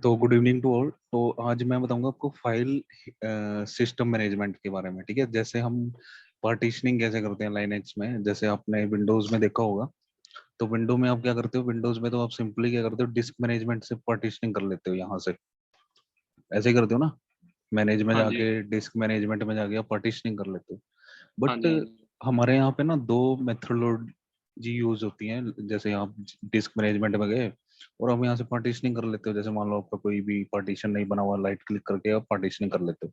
तो good evening to all. तो आज मैं बताऊंगा आपको फाइल सिस्टम मैनेजमेंट के बारे में। ठीक है, जैसे हम पार्टीशनिंग कैसे करते हैं लाइनक्स में, जैसे आपने विंडोज में देखा होगा। तो विंडो में आप क्या करते हो, विंडोज में तो आप सिंपली क्या करते हो, डिस्क मैनेजमेंट से पार्टीशनिंग कर लेते हो। यहाँ से ऐसे ही करते हो ना, मैनेज में हाँ जी, जाके डिस्क मैनेजमेंट में जाके आप पार्टीशनिंग कर लेते हो। हाँ बट जी, हाँ जी। हमारे यहाँ पे ना दो मेथडोलॉजी यूज होती हैं। जैसे आप डिस्क मैनेजमेंट में गए और हम यहाँ से पार्टीशनिंग कर लेते हो। जैसे मान लो आपका कोई भी पार्टीशन नहीं बना हुआ, राइट क्लिक करके आप पार्टीशनिंग कर लेते हो।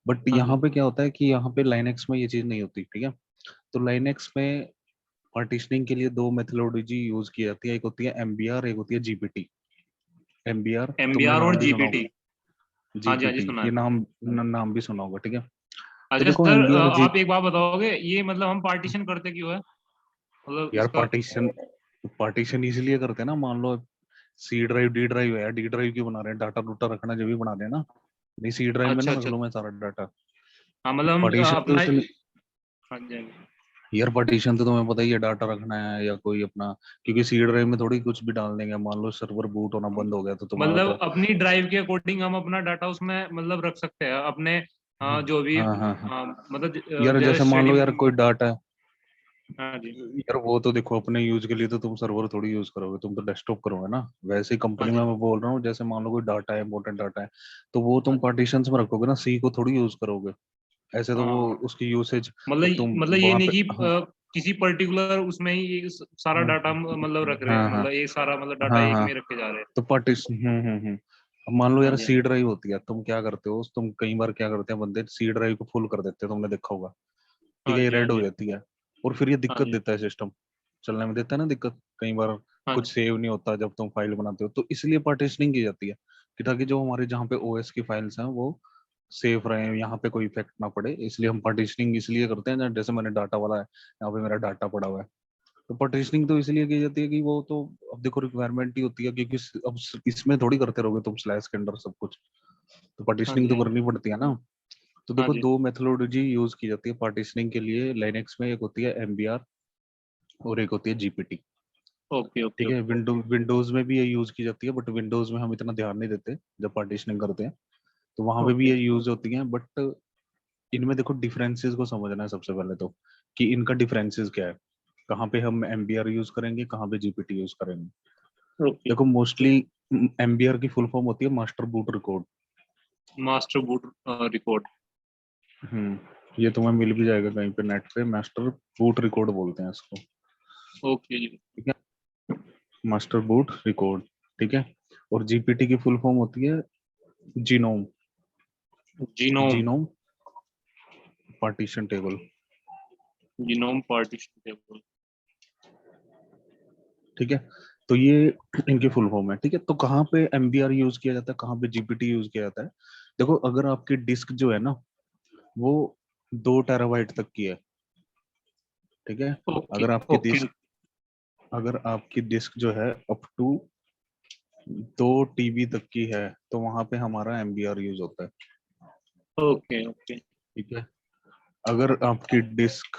बट हाँ यहाँ जी। पे क्या होता है कि यहाँ पे लाइनक्स में ये चीज नहीं होती। ठीक है, तो लाइनक्स में पार्टीशनिंग के लिए दो मेथडोलॉजी यूज की जाती है। एक होती है एमबीआर, एक होती है जीपीटी। एमबीआर तुमने एमबीआर और नाम भी सुना जीपीटी। होगा, हाँ जी, हाँ जी, जीपीटी सुना ये है। नाम भी सुना होगा। ठीक है, तो अच्छा देखो सर, एमबीआर जी। आप एक बात बताओगे, ये मतलब हम पार्टीशन करते क्यों है, मतलब यार इसका। पार्टीशन पार्टीशन इसलिए करते हैं ना, मान लो सी ड्राइव डी ड्राइव है, डी ड्राइव क्यों बना रहे हैं, डाटा डूटा रखना जब भी बना रहे हैं ना। नहीं, सी ड्राइव में अच्छा ना रख अच्छा। लो मैं सारा डाटा। हाँ मतलब हम पार्टीशन तो अपना। इसलिए, हाँ जी, हाँ जी। यार पार्टीशन तो तुम्हें पता ही है, डाटा रखना है या कोई अपना, क्योंकि सी ड्राइव में थोड़ी कुछ भी डाल देंगे। मान लो सर्वर बूट होना बंद हो गया तो तुम्हारा मतलब तो। अपनी ड्राइव के अकोर्डिंग हम अपना डाटा उसमें मतलब रख सकते हैं अपने। हाँ जो भी हाँ हाँ हाँ। मतलब यार जैसे जैसे मान स्टडी। लो यार कोई डाटा है, हाँ जी, यार वो तो देखो अपने यूज के लिए तो तुम सर्वर थोड़ी यूज करोगे, तुम तो डेस्कटॉप करोगे ना। वैसे ही हाँ कंपनी में जी, मैं बोल रहा हूँ, जैसे मान लो कोई डाटा है, इंपॉर्टेंट डाटा है, तो वो हाँ तुम जी। पार्टीशन में रखोगे ना, सी को थोड़ी यूज करोगे। ऐसे तो वो हाँ उसकी यूसेज, अब मतलब तुम मतलब ये वहां नहीं पे। कि हाँ किसी पर्टिकुलर उसमें ही ये सारा हाँ डाटा मतलब रख रहे हैं, हाँ हाँ मतलब एक सारा मतलब डाटा हाँ एक हाँ। में रखे जा रहे हैं। तो पार्टीशन अब मान लो हाँ यार जी, हाँ सी जी, ड्राइव होती है, तुम क्या करते हो, तुम कई बार क्या करते हैं बंदे, सी ड्राइव को फुल कर देते हैं, तुमने देखा होगा। ठीक हाँ है, ये जी, हाँ रेड हो जी, जाती है और फिर ये हाँ दिक्कत जी, देता है, सिस्टम चलने में देता है ना दिक्कत कई बार। हाँ कुछ जी, सेव नहीं होता जब तुम फाइल बनाते हो, तो इसलिए पार्टीशनिंग की जाती है कि ताकि जो हमारे जहाँ पे ओएस की फाइल्स हैं वो सेफ रहे, यहाँ पे कोई इफेक्ट ना पड़े। इसलिए हम पार्टीशनिंग इसलिए करते हैं। जैसे मैंने डाटा वाला है, यहाँ पे मेरा डाटा पड़ा हुआ है, तो पार्टीशनिंग तो इसलिए की जाती है कि वो तो, अब देखो रिक्वायरमेंट ही होती है, क्योंकि अब इसमें थोड़ी करते रहोगे तुम स्लैश के अंदर सब कुछ, तो हाँ पार्टीशनिंग जी, तो हाँ करनी पड़ती है ना। तो जी, हाँ देखो जी। दो मेथोडोलॉजी यूज की जाती है पार्टीशनिंग के लिए लाइनेक्स में, एक होती है एमबीआर और एक होती है जीपीटी। ओके ओके ठीक है, ओके ओके। विंडोज में भी ये यूज की जाती है, बट विंडोज में हम इतना ध्यान नहीं देते जब पार्टीशनिंग करते हैं। तो वहां पे भी ओके ये यूज होती हैं, बट इनमें देखो डिफरेंसेस को समझना है सबसे पहले तो, कि इनका डिफरेंसेस क्या है, कहाँ पे हम एमबीआर यूज करेंगे, कहाँ पे जीपीटी यूज करेंगे। ओके। देखो मोस्टली एमबीआर की फुल फॉर्म होती है master boot record. Master boot record. ये तुम्हें मिल भी जाएगा कहीं पे नेट पे, मास्टर बूट रिकॉर्ड बोलते हैं इसको। ओके जी। ठीक है, मास्टर बूट रिकॉर्ड। ठीक है, और जीपीटी की फुल फॉर्म होती है genome, genome. Genome partition table. Genome partition table. ठीक है, तो ये इनकी फुल फॉर्म है। ठीक है, तो कहाँ पे एमबीआर यूज किया जाता है, कहाँ पे जीपीटी यूज किया जाता है। देखो अगर आपकी डिस्क जो है ना, वो 2 टेराबाइट तक की है। ठीक है, ओके अगर आपकी ओके डिस्क अगर आपकी डिस्क जो है अप टू 2 टीबी तक की है, तो वहां पे हमारा एमबीआर यूज होता है। Okay okay. ठीक है, अगर आपकी डिस्क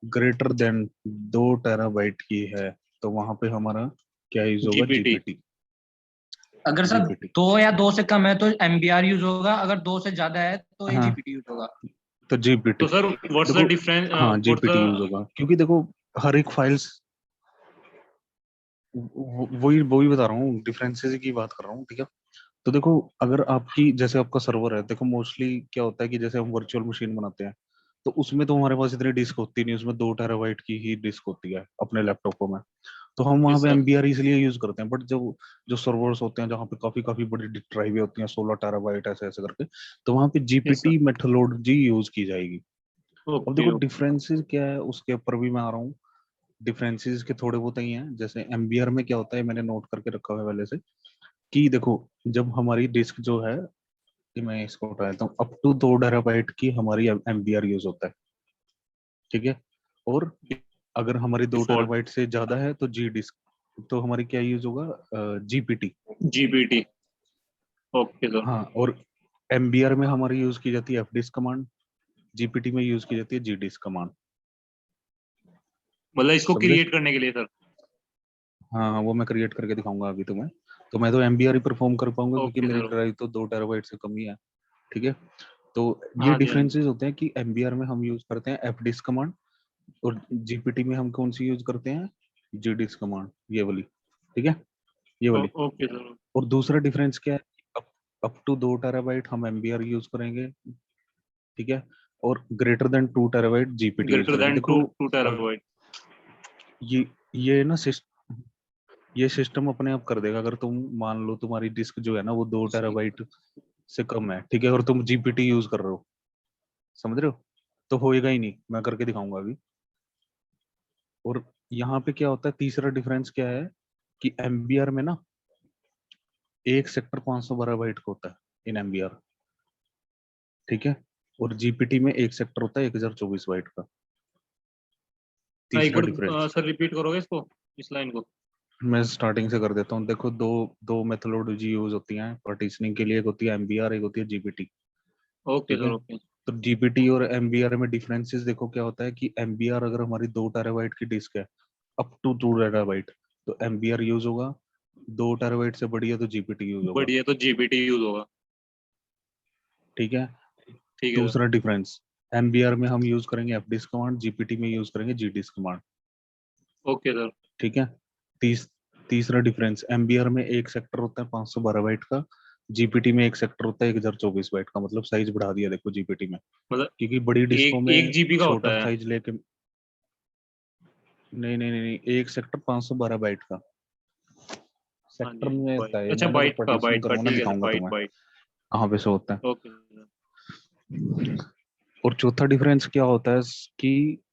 ग्रेटर देन 2 टेराबाइट की है, तो वहां पे हमारा क्या यूज होगा, जीपीटी। जीपीटी। अगर सर जीपीटी, 2 या 2 से कम है तो एमबीआर यूज होगा, अगर 2 से ज्यादा है तो ये हाँ, जीपीटी यूज होगा। तो जीपीटी। तो सर व्हाट्स द देखो, डिफरेंस, हाँ व्हाट्स जीपीटी यूज द। होगा, क्योंकि देखो हर एक फाइल्स, वही वही बता रहा हूँ, डिफरेंसेस की बात कर रहा हूँ। ठीक है, तो देखो अगर आपकी, जैसे आपका सर्वर है, देखो मोस्टली क्या होता है कि जैसे हम वर्चुअल मशीन बनाते हैं, तो उसमें तो हमारे पास इतनी डिस्क होती नहीं, उसमें 2 टेराबाइट की ही डिस्क होती है अपने लैपटॉपों में। तो हम वहां यस पे सर। एमबीआर इसलिए यूज करते हैं। बट जो जो सर्वर्स होते हैं जहाँ पे काफी काफी बड़ी ड्राइवें होती हैं, 16 टेराबाइट ऐसे ऐसे करके, तो वहां पे yes sir. GPT methodology use की जाएगी। अब ओके देखो ओके। डिफरेंसेस क्या है उसके ऊपर भी मैं आ रहा हूँ। डिफरेंसेस के थोड़े बहुत ही हैं। जैसे एमबीआर में क्या होता है, मैंने नोट करके रखा हुआ है पहले से, कि देखो जब हमारी डिस्क जो है, कि मैं इसको उठा देता हूँ, अप टू 2 टेराबाइट की हमारी एमबीआर यूज होता है। ठीक है, और अगर हमारी दो डिफॉल्ट। टेराबाइट से ज्यादा है तो जी डिस्क, तो हमारी क्या यूज होगा, जीपीटी। जीपीटी। Okay sir. हाँ, और एमबीआर में हमारी यूज की जाती है एफ डिस्क कमांड, जीपीटी में यूज की जाती है जी डिस्क कमांड। मतलब इसको समझे? क्रिएट करने के लिए सर। हाँ हाँ, वो मैं क्रिएट करके दिखाऊंगा अभी तुम्हें। तो मैं तो एमबीआर ही परफॉर्म कर पाऊंगा क्योंकि ओके मेरी सर। ड्राइव तो 2 टेराबाइट से कम ही है। ठीक है, तो ये हाँ जी, हाँ जी। डिफरेंसेस होते हैं कि एमबीआर में हम यूज करते हैं एफडिस्क कमांड और जीपीटी में हम कौन सी यूज करते हैं, जीडिस्क कमांड, ये वाली। ठीक है, ये वाली। Okay sir. और दूसरा डिफरेंस क्या है, अप टू 2 टेराबाइट हम एमबीआर यूज करेंगे। ठीक है, और greater than 2 terabyte GPT use greater करेंगे। देन देखो 2 टेराबाइट। ये ना ये सिस्टम अपने आप कर देगा अगर तुम मान लो तुम्हारी डिस्क जो है ना वो 2 टेराबाइट से कम है, ठीक है, और तुम जीपीटी यूज कर रहे हो, समझ रहे हो, तो होएगा ही नहीं। मैं करके दिखाऊंगा अभी। और यहाँ पे क्या होता है, तीसरा डिफरेंस क्या है कि एमबीआर में ना एक सेक्टर 512 बाइट का होता है इन एमबीआर। ठीक है, और जीपीटी में एक सेक्टर होता है 1024 बाइट का। एक तीसरा बार डिफरेंस सर रिपीट करोगे इसको, इस लाइन को? मैं स्टार्टिंग से कर देता हूँ। देखो, दो दो मेथोडोलॉजी यूज होती हैं पार्टीशनिंग के लिए, एक होती है एमबीआर, एक होती है जीपीटी। ओके ठीक सर, है, ओके। तो जीपीटी और एमबीआर में डिफरेंसेस देखो क्या होता है कि एमबीआर अगर हमारी 2 टेराबाइट की डिस्क है, अप टू 2 टेराबाइट, तो एमबीआर यूज होगा। 2 टेराबाइट से बड़ी है तो जीपीटी यूज होगा। बढ़िया, तो जीपीटी यूज होगा। ठीक है, ठीक है सर। दूसरा डिफरेंस, एमबीआर में हम यूज करेंगे एफडिस्क कमांड, जीपीटी में यूज करेंगे जीडिस्क कमांड। Okay sir. ठीक है, तीसरा डिफरेंस, एमबीआर में एक सेक्टर होता है 512 बाइट का, जीपीटी में एक सेक्टर होता है 1024 बाइट का। मतलब साइज बढ़ा दिया देखो जीपीटी में, मतलब क्योंकि बड़ी डिस्कों एक में 1 जीबी का छोटा होता है। साइज लेके। नहीं नहीं नहीं नहीं, एक सेक्टर 512 बाइट का हाँ सेक्टर जी, में बाइट, होता है। अच्छा मैं जब बाइट का, पार्टीशनिंग बाइट का, करूंगा ना ठीक है सर, दिखाऊंगा बाइट तुम्हें बाइट। कहाँ पे से होता है। Okay sir. और चौथा डिफरेंस क्या होता है कि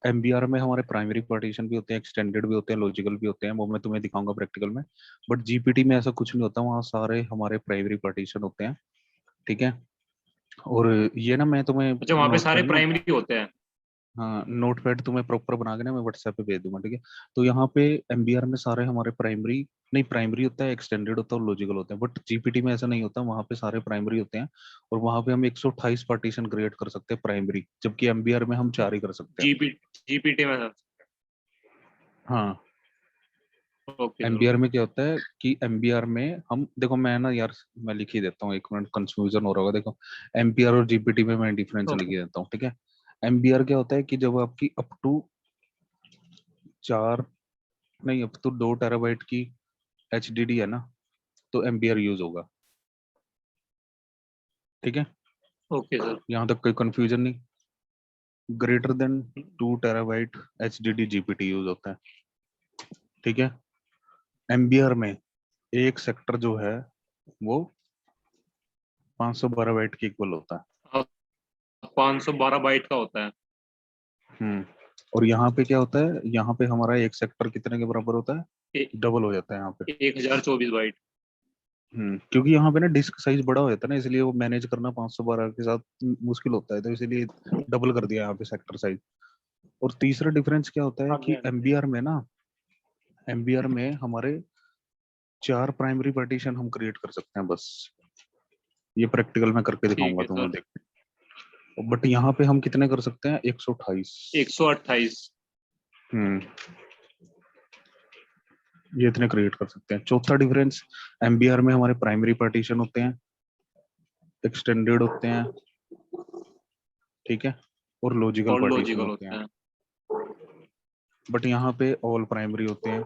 एमबीआर में हमारे प्राइमरी पार्टीशन भी होते हैं, एक्सटेंडेड भी होते हैं, लॉजिकल भी होते हैं, वो मैं तुम्हें दिखाऊंगा प्रैक्टिकल में। बट जीपीटी में ऐसा कुछ नहीं होता, वहाँ सारे हमारे प्राइमरी पार्टीशन होते हैं। ठीक है, और ये ना मैं तुम्हें अच्छा, वहाँ पे सारे नोटपैड ना, प्राइमरी होते हैं। हाँ नोटपैड तुम्हें प्रॉपर बना के ना मैं व्हाट्सएप पे भेज दूंगा। ठीक है, तो यहाँ पे एमबीआर में सारे हमारे प्राइमरी, नहीं प्राइमरी होता है, एक्सटेंडेड होता है और लॉजिकल होता है। बट जीपीटी में ऐसा नहीं होता, वहाँ पे सारे प्राइमरी होते हैं और वहाँ पे हम 128 पार्टीशन क्रिएट कर सकते हैं प्राइमरी, जबकि एमबीआर में हम 4 ही कर सकते हैं। जीपीटी में सर। हाँ, ओके सर, एमबीआर ओके। में क्या होता है कि एमबीआर में हम देखो, मैं ना यार मैं लिख ही देता हूँ, एक मिनट कंफ्यूजन हो रहा होगा। देखो, एमबीआर और जीपीटी में मैं डिफरेंस लिख ओके। ही देता हूँ। ठीक है, एमबीआर क्या होता है कि जब आपकी अप टू 4, नहीं अप टू 2 टेराबाइट की एचडीडी है ना, तो एमबीआर यूज होगा। ठीक है, ओके सर। यहाँ तक कोई कंफ्यूजन नहीं। Greater than 2 terabyte HDD GPT use होता है। ठीक है, एमबीआर में एक सेक्टर जो है वो 512 बाइट के इक्वल होता है। 512 बाइट का होता है। और यहाँ पे क्या होता है, यहाँ पे हमारा एक सेक्टर कितने के बराबर होता है, ए, डबल हो जाता है यहाँ पे। 1024 बाइट। क्योंकि यहाँ पे ना डिस्क साइज बड़ा हो जाता है ना, इसलिए वो मैनेज करना 512 के साथ मुश्किल होता है, तो इसीलिए डबल कर दिया यहाँ पे सेक्टर साइज। और तीसरा डिफरेंस क्या होता है हाँ जी, कि हाँ जी। एमबीआर में ना, एमबीआर में हमारे 4 प्राइमरी पार्टीशन हम क्रिएट कर सकते हैं बस। ये प्रैक्टिकल में करके ठीक दिखाऊंगा है तुम्हें, सर। देख। बट यहाँ पे हम कितने कर सकते हैं, 128। 128। हम्म, ये इतने क्रिएट कर सकते हैं। चौथा डिफरेंस, एमबीआर में हमारे प्राइमरी पार्टीशन होते हैं, एक्सटेंडेड होते हैं, ठीक है, और लॉजिकल और पार्टीशन लॉजिकल होते होते हैं। हैं। बट यहाँ पे ऑल प्राइमरी होते हैं।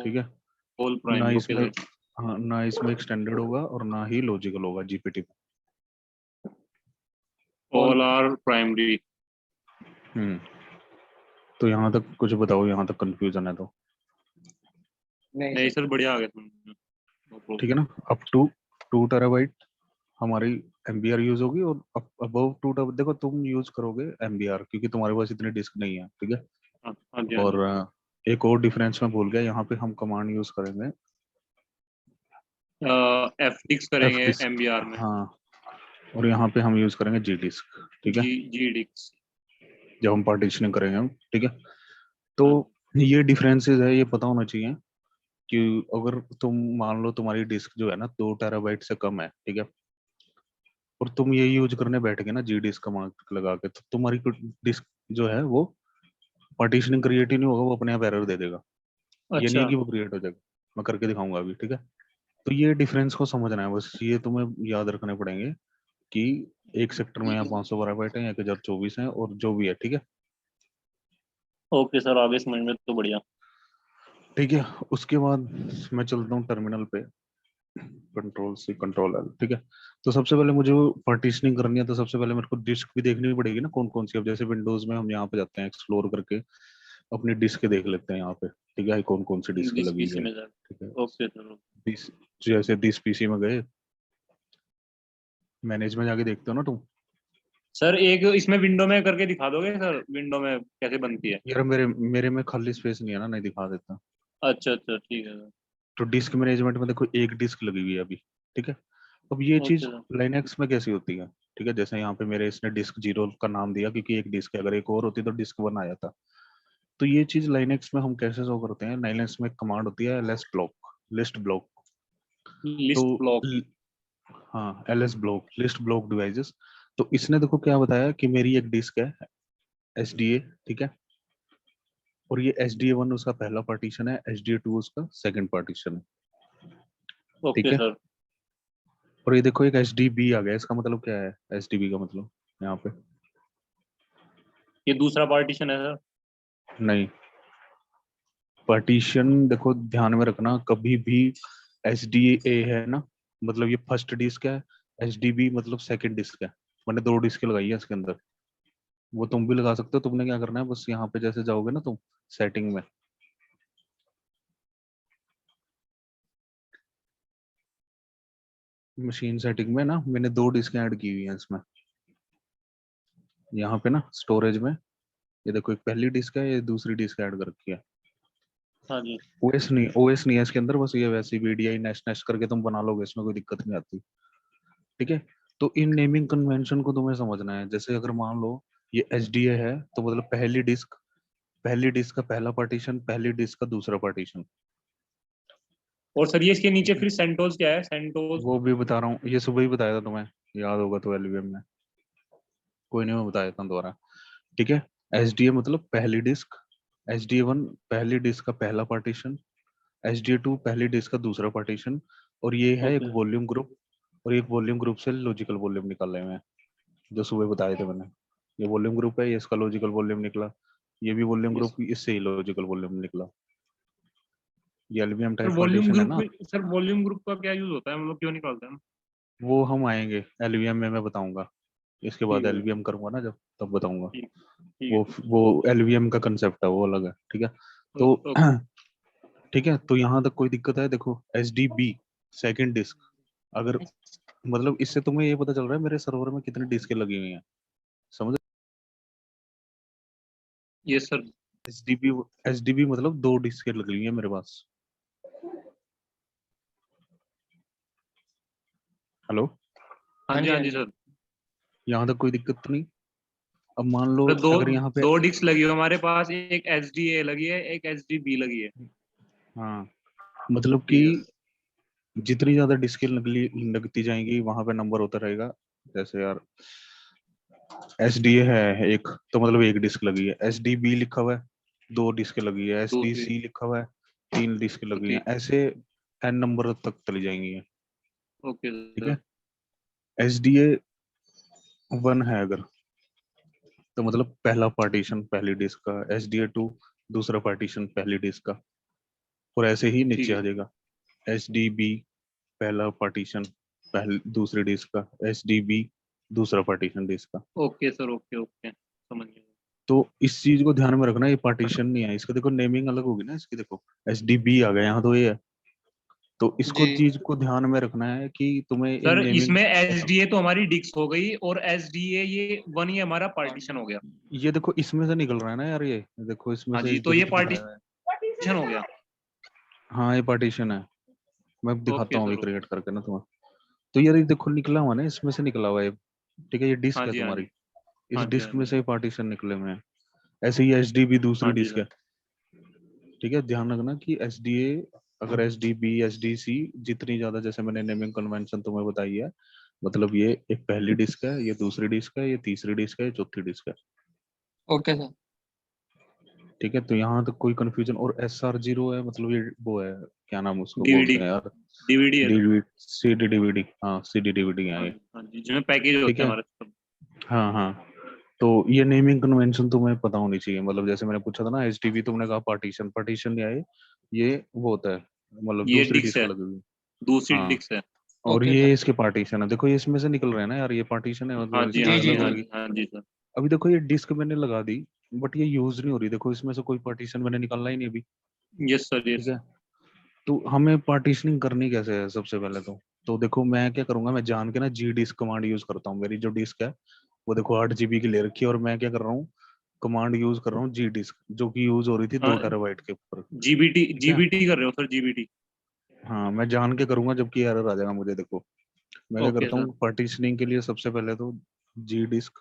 ठीक है, ऑल ना प्राइमरी, ओके इसमें, सर। हाँ ना इसमें एक्सटेंडेड होगा और ना ही लॉजिकल होगा जीपीटी में। All are primary. हम्म, तो यहाँ तक कुछ बताओ, यहाँ तक कंफ्यूजन है तो। नहीं सर, बढ़िया आ गया तुम। नो ठीक है प्रॉब्लम। ना, अप टू 2 टेराबाइट हमारी एमबीआर यूज होगी, और अबव 2 टेरा देखो तुम यूज करोगे एमबीआर क्योंकि तुम्हारे पास इतनी डिस्क नहीं है। ठीक है, हाँ हाँ जी, हाँ और जी। एक और डिफरेंस मैं भूल गया, यहाँ पे हम कमांड यूज करेंगे एफ डिक्स एफ करेंगे डिस्क। एमबीआर में। हाँ, और यहाँ पे हम यूज करेंगे जी डिस्क। ठीक है, जी डिक्स। जब हम पार्टीशनिंग करेंगे हम। ठीक है, तो हाँ। ये डिफरेंसेस है, ये पता होना चाहिए कि अगर तुम मान लो तुम्हारी डिस्क जो है ना 2 टेराबाइट से कम है, ठीक है, और तुम ये यूज करने बैठ गए ना जी डिस्क कमांड लगा के, तो तुम्हारी डिस्क जो है वो पार्टीशनिंग क्रिएट ही नहीं होगा, वो अपने आप एरर दे देगा। ये नहीं अच्छा। है कि वो क्रिएट हो जाएगा। मैं करके दिखाऊंगा अभी, ठीक है। तो ये डिफरेंस को समझना है, बस ये तुम्हें याद रखने पड़ेंगे कि एक सेक्टर में यहाँ 512 बाइट है, 1024 है, और जो भी है, ठीक है। ओके सर, आगे समझ में तो बढ़िया। ठीक है, उसके बाद मैं चलता हूँ टर्मिनल पे, कंट्रोल सी कंट्रोल एल, ठीक है। तो सबसे पहले मुझे पार्टीशनिंग करनी है, तो सबसे पहले मेरे को डिस्क भी देखनी पड़ेगी ना, कौन कौन सी। अब जैसे विंडोज में हम यहाँ पे जाते हैं, एक्सप्लोर करके अपनी डिस्क देख लेते हैं यहाँ पे, ठीक है, कौन कौन सी डिस्क दिस लगी पीसी है, में सर। ठीक है। Okay sir. दिस, जैसे दिस पीसी में गए, मैनेज में जाके देखते हो ना तुम। सर एक इसमें विंडो में करके दिखा दोगे सर, विंडो में कैसे बनती है? यार मेरे मेरे में खाली स्पेस नहीं है ना, नहीं दिखा देता। अच्छा अच्छा, ठीक है सर। तो डिस्क मैनेजमेंट में देखो एक डिस्क लगी हुई है अभी, ठीक है। अब ये ओके चीज सर। लाइनक्स में कैसी होती है, ठीक है। जैसे यहाँ पे मेरे इसने डिस्क 0 का नाम दिया क्योंकि एक डिस्क है, अगर एक और होती तो डिस्क 1 आ जाता। तो ये चीज लाइनक्स में हम कैसे शो करते हैं, लाइनक्स में कमांड होती है ls ब्लॉक, लिस्ट ब्लॉक। तो लिस्ट ब्लॉक। हाँ, ls block, list block devices. तो इसने देखो क्या बताया कि मेरी एक डिस्क है SDA, ठीक है। और ये SDA1 उसका पहला पार्टीशन है, SDA2 उसका सेकंड पार्टीशन है, ठीक ओके है। सर। और ये देखो एक HDB आ गया, इसका मतलब क्या है HDB का मतलब यहाँ पे? ये दूसरा पार्टीशन है सर। नहीं, पार्टीशन देखो ध्यान में रखना, कभी भी SDA है ना, मतलब ये फर्स्ट डिस्क है, SDB मतलब सेकंड डिस्क है। मैंने 2 डिस्क लगाई है इसके अंदर, वो तुम भी लगा सकते हो। तुमने क्या करना है, बस यहाँ पे जैसे जाओगे ना तुम सेटिंग में, मशीन सेटिंग में ना, मैंने 2 डिस्क ऐड की हुई है इसमें, यहाँ पे ना स्टोरेज में। ये देखो एक पहली डिस्क है, ये दूसरी डिस्क ऐड कर रखी है। हाँ जी। ओएस नहीं है इसके अंदर, बस ये वैसे VDI नेस्ट नेस्ट करके तुम बना लोगे, इसमें कोई दिक्कत नहीं आती, ठीक है। तो इन नेमिंग कन्वेंशन को तुम्हें समझना है। जैसे अगर मान लो ये SDA है, तो मतलब पहली डिस्क का पहला पार्टीशन, पहली डिस्क का दूसरा पार्टीशन, और सर ये इसके नीचे ठीक है। फिर सेंटोस क्या है? सेंटोस। वो भी बता रहा हूँ, ये सुबह ही बताया था तुम्हें, याद होगा तो LVM में। कोई नहीं, मैं बता देता हूँ दोबारा, ठीक है। SDA मतलब पहली डिस्क, SDA1 पहली डिस्क का पहला पार्टीशन, SDA2 पहली डिस्क का दूसरा पार्टीशन, और ये है एक ओके। Volume group. और एक वॉल्यूम ग्रुप से लॉजिकल वॉल्यूम निकाल रहे हैं, जो सुबह बताए थे मैंने। ये वॉल्यूम ग्रुप है, ये इसका लॉजिकल वॉल्यूम निकला। ये भी वॉल्यूम यस। ग्रुप, इससे ही लॉजिकल वॉल्यूम निकला। ये LVM sir type volume partition है ग्रुप ना। में, सर वॉल्यूम ग्रुप का क्या यूज होता है, मतलब क्यों निकालते हैं? वो हम आएंगे LVM में, मैं बताऊंगा इसके बाद। ठीक है। LVM करूंगा ना जब, तब बताऊंगा। ठीक। ठीक है। वो LVM का कंसेप्ट है, वो अलग है, ठीक है। तो ओके। ठीक है, तो यहाँ तक कोई दिक्कत है? देखो SDB सेकंड डिस्क, अगर मतलब इससे तुम्हें ये पता चल रहा है मेरे सर्वर में कितनी डिस्कें लगी हुई हैं, समझ। Yes sir. SDB मतलब 2 डिस्कें लगी हुई हैं मेरे पास। हेलो, हाँ जी, हाँ जी सर। यहाँ तक कोई दिक्कत तो नहीं? अब मान लो सर दो अगर यहाँ पे, दो डिस्क लगी है हमारे पास, एक SDA लगी है, एक SDB लगी है। हाँ, मतलब कि ठीक है। जितनी ज्यादा डिस्कें लगती जाएंगी वहां पे नंबर होता रहेगा। जैसे यार SDA है एक, तो मतलब एक डिस्क लगी है। SDB लिखा हुआ है, 2 डिस्क लगी है। दूसरी। SDC लिखा हुआ है, 3 डिस्क लगी हैं। ठीक। ऐसे n नंबर तक चली जाएंगी ये, ओके ठीक सर। है। SDA1 है अगर, तो मतलब पहला पार्टीशन पहली डिस्क का, SDA2 दूसरा पार्टीशन पहली डिस्क का, और ऐसे ही ठीक नीचे है। आ जाएगा। SDB पहला पार्टीशन पहली दूसरी डिस्क का, SDB दूसरा पार्टीशन डिस्क का। Okay sir. ओके ओके, समझ गया। तो इस चीज को ध्यान में रखना, ये पार्टीशन नहीं है इसका। देखो नेमिंग अलग होगी ना इसकी, देखो SDB आ गया यहाँ, तो ये है। तो इसको जी चीज को ध्यान में रखना है कि तुम्हें इन सर नेमिंग, इसमें SDA तो हमारी डिस्क हो गई, और SDA ये वन ही हमारा पार्टीशन हो गया। ये देखो इसमें से निकल रहा है ना यार, ये देखो इसमें हाँ से जी, तो जो ये भी दिखाया है। पार्टीशन हो गया। हाँ, ये पार्टीशन है, मैं दिखाता ओके हूँ अभी सर। क्रिएट करके ना तुम्हें। तो यार ये देखो निकला हुआ ना, इसमें से निकला हुआ है, ठीक है। ये डिस्क हाँ है जी, हाँ तुम्हारी, जी। इस हाँ जी, हाँ डिस्क में जी। से पार्टीशन निकले हुए हैं। ऐसे ही SDB दूसरी हाँ जी डिस्क सर। है, ठीक है। ध्यान रखना कि SDA, अगर SDB SDC जितनी ज्यादा, जैसे मैंने नेमिंग कन्वेंशन तुम्हें बताई है, मतलब ये एक पहली डिस्क है, ये दूसरी डिस्क है, ये तीसरी डिस्क है, ये चौथी डिस्क है। Okay sir. ठीक है, तो यहाँ तक कोई कंफ्यूजन। और SR0 है मतलब ये वो है, क्या नाम उसको डीवीडी बोलते हैं यार, डीवीडी है सर। डीवीडी, CD DVD, हाँ CD DVD है हाँ ये। जी हाँ जी, जिसमें पैकेज ठीक होते हैं है, हमारे सब। हाँ हाँ। तो ये नेमिंग कन्वेंशन तुम्हें पता होनी चाहिए, मतलब जैसे मैंने पूछा था ना HDB, तुमने कहा पार्टीशन, पार्टीशन नहीं है ये वो होता है मतलब ये दूसरी डिक्स डिस्क है, लगी हुई। दूसरी हाँ, डिक्स है। और ओके ये सर। इसके पार्टीशन है, देखो ये इसमें से निकल रहे हैं ना यार, ये पार्टीशन है हाँ मतलब जी इसकी हाँ जी जी जी अलग जी। हाँ होगी। जी हाँ जी सर। अभी देखो ये डिस्क मैंने लगा दी, बट ये यूज नहीं हो रही, देखो इसमें से कोई पार्टीशन मैंने निकाला ही नहीं अभी। यस सर ठीक यस। है, तो हमें पार्टीशनिंग करनी कैसे है सबसे पहले तो देखो मैं क्या करूंगा, मैं जान के ना जी डिस्क कमांड यूज करता हूँ। मेरी जो डिस्क है वो देखो 8 GB की ले रखी है, और मैं क्या कर रहा हूँ, कमांड यूज कर रहा हूँ जी डिस्क, जो कि यूज हो रही थी 2 TB के ऊपर। जीबीटी ठीक है, जीबीटी कर रहे हो सर, जीबीटी? हाँ मैं जान के करूंगा, जबकि एरर आ जाएगा मुझे। देखो मैं क्या ओके करता सर। हूँ पार्टीशनिंग के लिए, सबसे पहले तो जी डिस्क,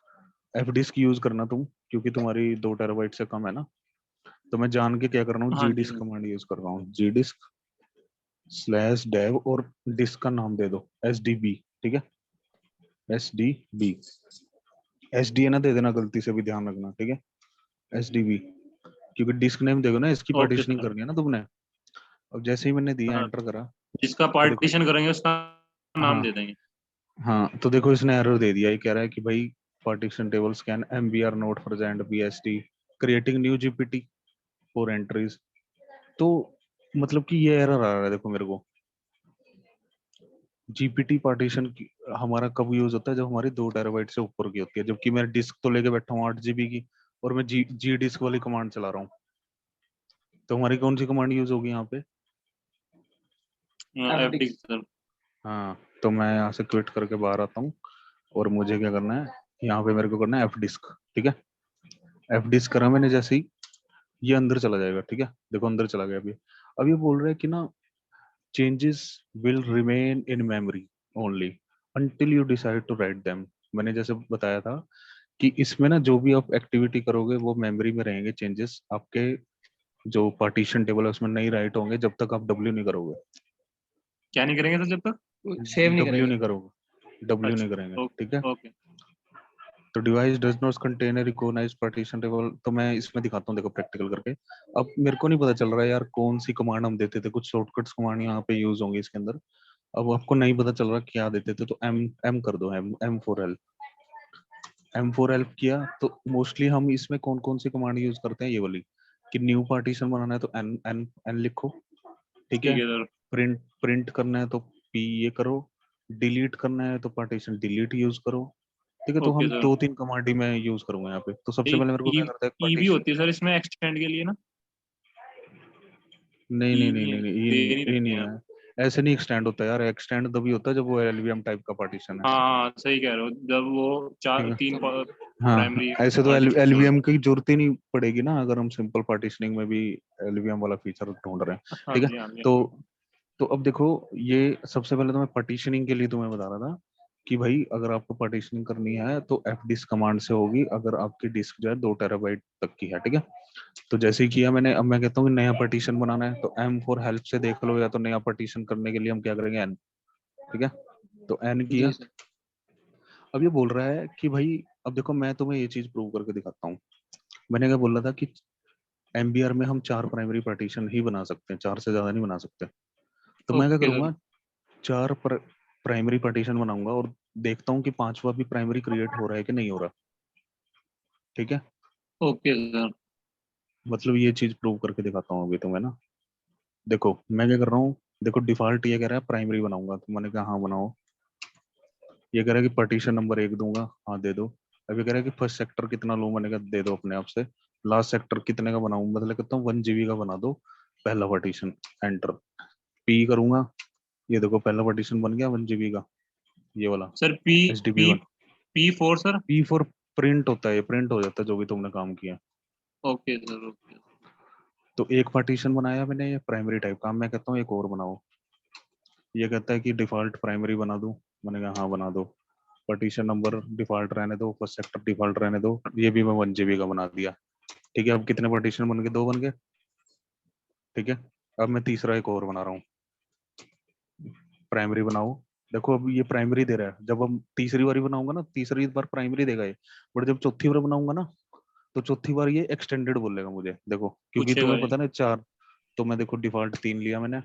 F डिस्क यूज करना तुम, क्योंकि तुम्हारी 2 TB से कम है ना। तो मैं जान के क्या कर रहा हूँ, हाँ जी जी डिस्क हाँ जी। कमांड यूज कर रहा हूँ, जी डिस्क /dev, और डिस्क का नाम दे दो SDB। ठीक है, SDB, SD ना दे देना गलती से भी, ध्यान रखना। ठीक है, SDB, क्योंकि डिस्क नेम देखो ना, इसकी ओके पार्टीशनिंग सर। करनी है ना तुमने। अब जैसे ही मैंने दिया, हाँ, एंटर करा, जिसका तो देखो, पार्टीशन करेंगे उसका नाम हाँ दे देंगे। हाँ, तो देखो इसने एरर दे दिया, ये कह रहा है कि भाई partition table scan MBR note present BST creating new GPT for entries. तो मतलब कि ये एरर आ रहा है देखो मेरे को। GPT पार्टीशन हमारा कब यूज होता है, जब हमारी 2 TB से ऊपर की होती है, जबकि मैं डिस्क तो लेके बैठा हूँ 8 GB की, और मैं जी डिस्क वाली कमांड चला रहा हूँ। तो हमारी कौन सी कमांड यूज होगी यहाँ पे? F FD disk. सर। हाँ, तो मैं यहाँ से क्विट करके बाहर आता हूँ, और मुझे क्या करना है, यहाँ पे मेरे को करना है F डिस्क। ठीक है, F डिस्क करा मैंने, जैसे ही ये अंदर चला जाएगा। ठीक है, देखो अंदर चला गया अभी। अब ये बोल रहा है कि ना, changes will remain in memory only until you decide to write them. मैंने जैसे बताया था कि इसमें ना जो भी आप एक्टिविटी करोगे वो मेमोरी में रहेंगे चेंजेस, आपके जो पार्टीशन टेबल है उसमें नहीं राइट होंगे जब तक आप W नहीं करोगे। क्या नहीं करेंगे सर जब तक? सेव नहीं W करेंगे। नहीं करोगे, W नहीं करेंगे। अच्छा ठीक है, ओके ओके। तो device does not contain a recognised partition table. तो मैं इसमें दिखाता हूँ देखो प्रैक्टिकल करके। अब मेरे को नहीं पता चल रहा है यार कौन सी कमांड हम देते थे, कुछ शॉर्टकट्स कमांड यहाँ पे यूज होंगी इसके अंदर। अब आपको नहीं पता चल रहा क्या देते थे, तो एम एम कर दो, M4 हेल्प किया। तो मोस्टली हम इसमें कौन कौन सी कमांड यूज करते हैं, ये वाली, कि न्यू पार्टीशन बनाना है तो एन एन एन लिखो। ठीक ठीक है, है सर। प्रिंट प्रिंट करना है तो P ये करो, डिलीट करना है तो पार्टीशन डिलीट यूज करो। ठीक है, तो ओके हम सर। 2-3 कमांड ही मैं यूज करूंगा यहाँ पे। तो सबसे पहले मेरे को ई क्या करता है, ई भी पार्टीशन। होती है सर इसमें एक्सटेंड के लिए ना? नहीं ई नहीं नहीं नहीं है, नहीं नहीं, ये दे नहीं, नहीं ये रखे नहीं हैं। है। ऐसे नहीं एक्सटेंड होता यार, एक्सटेंड तभी होता है जब वो LVM टाइप का पार्टीशन है। हाँ हाँ सही कह रहे हो, जब वो ठीक चार है, तीन हाँ प्राइमरी ऐसे तो पार्टीशन हो। LVM की जरूरत ही नहीं पड़ेगी ना, अगर हम सिंपल पार्टीशनिंग में भी LVM वाला फीचर ढूंढ रहे हैं। हाँ ठीक है, जी हाँ जी हाँ तो जी। अब देखो, ये सबसे पहले तो मैं पार्टीशनिंग के लिए तुम्हें बता रहा था कि भाई अगर आपको पार्टीशनिंग करनी है तो F डिस्क कमांड से होगी, अगर आपकी डिस्क जो है 2 TB तक की है। ठीक है, तो जैसे ही किया मैंने, अब मैं कहता हूँ कि नया पार्टीशन बनाना है तो M4 हेल्प से देख लो, या तो नया पार्टीशन करने के लिए हम क्या करेंगे, N। ठीक है, तो N जी किया। सर। अब ये बोल रहा है कि भाई, अब देखो मैं तुम्हें ये चीज प्रूव करके दिखाता हूँ। मैंने क्या बोला था कि MBR में हम 4 प्राइमरी पार्टीशन ही बना सकते हैं, 4 से ज्यादा नहीं बना सकते। तो मैं क्या ओके सर। करूंगा, 4 प्राइमरी पार्टीशन बनाऊंगा, और देखता हूँ कि 5वां भी प्राइमरी क्रिएट हो रहा है कि नहीं हो रहा। ठीक है, ओके सर। मतलब ये चीज प्रूव करके दिखाता हूँ अभी तुम्हें ना। देखो मैं क्या कर रहा हूँ, देखो डिफॉल्ट ये कह रहा है प्राइमरी बनाऊंगा, तो मैंने कहा हाँ बनाओ। ये कह रहा है कि पार्टीशन नंबर 1 दूंगा, हाँ दे दो। अब ये कह रहा है कि फर्स्ट सेक्टर कितना लूं, मैंने कहा दे दो अपने आप से। लास्ट सेक्टर कितने का बनाऊं, मतलब कहता हूँ 1 GB का बना दो पहला पार्टीशन। एंटर, P करूंगा, ये देखो पहला पार्टीशन बन गया 1 GB का, ये वाला sir P HDB P 1। P four sir. P4 print होता है, ये प्रिंट हो जाता है जो भी तुमने काम किया। Okay sir okay. तो एक पार्टीशन बनाया मैंने, ये प्राइमरी टाइप का। मैं कहता हूँ एक और बनाओ, ये कहता है कि डिफॉल्ट प्राइमरी बना दूं, मैंने कहा हाँ बना दो। पार्टीशन नंबर डिफॉल्ट रहने दो, फर्स्ट सेक्टर डिफॉल्ट रहने दो, ये भी मैं 1 GB का बना दिया। ठीक है, अब कितने पार्टीशन बन गए, 2 बन गए। ठीक है, अब मैं तीसरा एक और बना रहा हूँ, प्राइमरी बनाओ। देखो अब ये प्राइमरी दे रहा है, जब हम तीसरी बारी बनाऊंगा ना, तीसरी बार प्राइमरी देगा ये, बट जब चौथी बार बनाऊंगा ना, तो चौथी बार ये एक्सटेंडेड बोलेगा मुझे, देखो क्योंकि पूछेगा तुम्हें ये। पता ना 4, तो मैं देखो डिफॉल्ट 3 लिया मैंने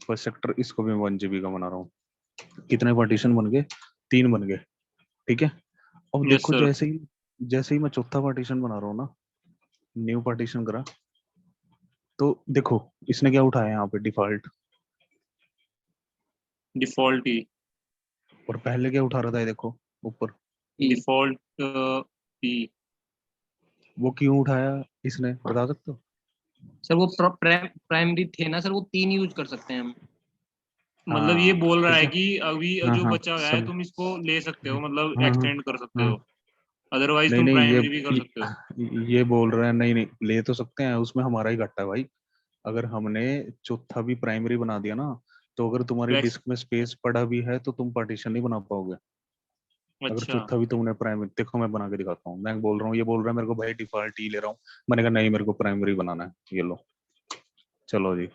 फर्स्ट सेक्टर, इसको भी 1 GB का बना रहा हूँ। कितने पार्टीशन बन गए? 3 बन गए, ठीक है। अब यस देखो सर। जैसे ही मैं चौथा पार्टीशन बना रहा हूँ ना, न्यू पार्टीशन करा, तो देखो इसने क्या उठाया यहाँ पे डिफॉल्ट, डिफॉल्ट ही। और पहले क्या उठा रहा था ये देखो ऊपर, डिफॉल्ट पी। वो क्यों उठाया इसने बता सकते हो? सर वो प्राइमरी थे ना सर, वो 3 यूज कर सकते हैं हम। मतलब ये हाँ बोल रहा ठीक है है। कि अभी हाँ जो हाँ बचा हुआ है समझ। तुम इसको ले सकते हो, मतलब हाँ हाँ एक्सटेंड कर सकते हाँ। हो, अदरवाइज नहीं तुम नहीं प्राइमरी भी कर सकते हो। ये बोल रहे हैं, नहीं नहीं ले तो सकते हैं, उसमें हमारा ही घाटा है भाई। अगर हमने चौथा भी प्राइमरी बना दिया ना, तो अगर तुम्हारी तो डिस्क में स्पेस पड़ा भी है तो तुम पार्टीशन नहीं बना पाओगे। अगर अच्छा। चौथा भी तुमने प्राइमरी, देखो मैं बना के दिखाता हूँ, मैं बोल रहा हूँ, ये बोल रहा है मेरे को भाई डिफॉल्ट ही ले रहा हूँ, मैंने कहा नहीं मेरे को प्राइमरी बनाना है, ये लो चलो जी,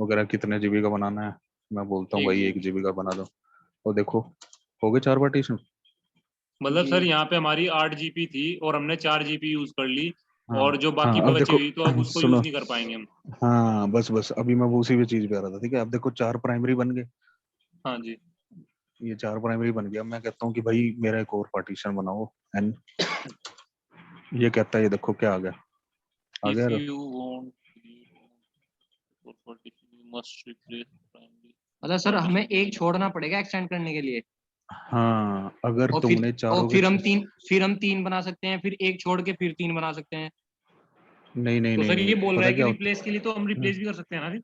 वगैरह कितने जीबी का बनाना है, मैं बोलता हूँ 1 भाई GB। 1 GB का बना दो, और देखो हो गए 4 पार्टीशन। मतलब सर जी यहाँ पे हमारी 8 GB थी और हमने 4 GB यूज कर ली, हाँ और जो बाकी हाँ अब बची देखो हुई तो अब उसको यूज सुनो, नहीं कर पाएंगे हम। हाँ बस बस अभी मैं वो उसी भी चीज पे आ रहा था, ठीक है। अब देखो 4 प्राइमरी बन गए, हाँ जी। ये 4 प्राइमरी बन गया, मैं कहता हूँ कि भाई मेरा एक और पार्टीशन बनाओ एन, ये कहता है ये देखो क्या आ इफ गया you want partition you must replace primary मतलब सर हमें partition। एक छोड़ना पड़ेगा एक्सटेंड करने के लिए। हाँ अगर और तुमने चारों के फिर हम 3 बना सकते हैं, फिर एक छोड़ के फिर 3 बना सकते हैं। नहीं नहीं तो नहीं सर नहीं ये बोल रहा पता है कि क्या होता रिप्लेस के लिए तो हम है? रिप्लेस भी कर सकते हैं ना फिर।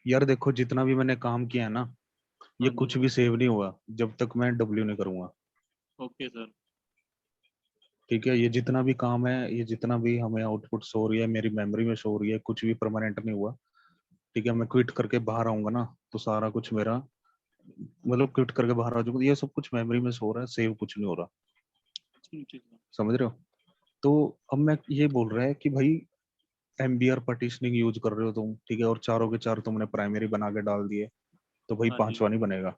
यार देखो जितना भी मैंने काम किया है ना, ये हाँ जी। कुछ भी सेव नहीं हुआ जब तक मैं डब्ल्यू नहीं करूंगा, ओके सर। ठीक है। ये जितना भी काम है, ये जितना भी हमें आउटपुट शो हो रही है, मेरी मेमोरी में शो हो रही है, कुछ भी परमानेंट नहीं हुआ, ठीक है। मैं क्विट करके बाहर आऊंगा ना, तो सारा कुछ मेरा, मतलब क्विट करके बाहर आ जाऊंगा, ये सब कुछ मेमोरी में शो हो रहा है, सेव कुछ नहीं हो रहा, ठीक है सर। समझ रहे हो? तो अब मैं ये बोल रहा है कि भाई एमबीआर पार्टीशनिंग यूज कर रहे हो तुम, ठीक है, और चारों के चार तुमने प्राइमरी बना के डाल दिए, तो भाई हाँ जी। पांचवा नहीं बनेगा।